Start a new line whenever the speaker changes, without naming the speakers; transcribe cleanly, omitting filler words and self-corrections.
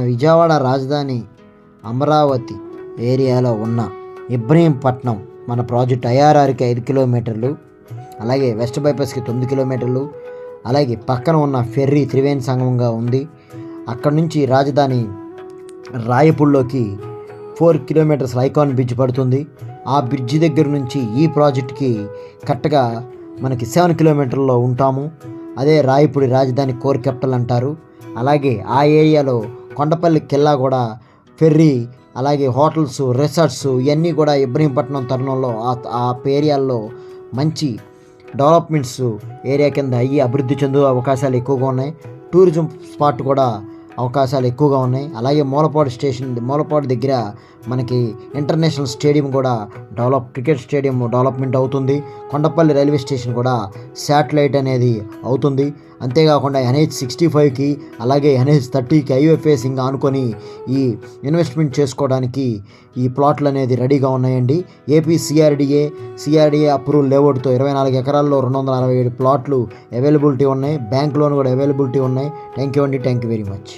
విజయవాడ రాజధాని అమరావతి ఏరియాలో ఉన్న ఇబ్రహీంపట్నం మన ప్రాజెక్ట్ ఐఆర్ఆర్కి 5 కిలోమీటర్లు, అలాగే వెస్ట్ బైపాస్కి 9 కిలోమీటర్లు, అలాగే పక్కన ఉన్న ఫెర్రీ త్రివేణి సంగమంగా ఉంది. అక్కడ నుంచి రాజధాని రాయపూడిలోకి 4 కిలోమీటర్స్ ఐకాన్ బ్రిడ్జ్ పడుతుంది. ఆ బ్రిడ్జి దగ్గర నుంచి ఈ ప్రాజెక్ట్కి కరెక్ట్గా మనకి 7 కిలోమీటర్లో ఉంటాము. అదే రాయపూడి రాజధాని కోర్ క్యాపిటల్ అంటారు. అలాగే ఆ ఏరియాలో కొండపల్లి కిల్లా కూడా ఫెర్రీ, అలాగే హోటల్స్, రిసార్ట్స్ ఇవన్నీ కూడా ఇబ్రహీంపట్నం తరుణంలో ఆ ఏరియాల్లో మంచి డెవలప్మెంట్స్ ఏరియా కింద అభివృద్ధి చెందే అవకాశాలు ఎక్కువగా ఉన్నాయి. టూరిజం స్పాట్ కూడా అవకాశాలు ఎక్కువగా ఉన్నాయి. అలాగే మూలపాడు దగ్గర మనకి ఇంటర్నేషనల్ స్టేడియం కూడా క్రికెట్ స్టేడియం డెవలప్మెంట్ అవుతుంది. కొండపల్లి రైల్వే స్టేషన్ కూడా శాటిలైట్ అనేది అవుతుంది. అంతేకాకుండా NH65కి అలాగే NH30కి హైవే ఫేసింగ్ ఆనుకొని ఈ ఇన్వెస్ట్మెంట్ చేసుకోవడానికి ఈ ప్లాట్లు అనేది రెడీగా ఉన్నాయండి. ఏపీ సిఆర్డిఏ అప్రూవల్ లేఅవుట్తో 24 ఎకరాల్లో 247 ప్లాట్లు అవైలబిలిటీ ఉన్నాయి. బ్యాంక్ లోన్ కూడా అవైలబిలిటీ ఉన్నాయి. థ్యాంక్ యూ అండి. Thank you very much.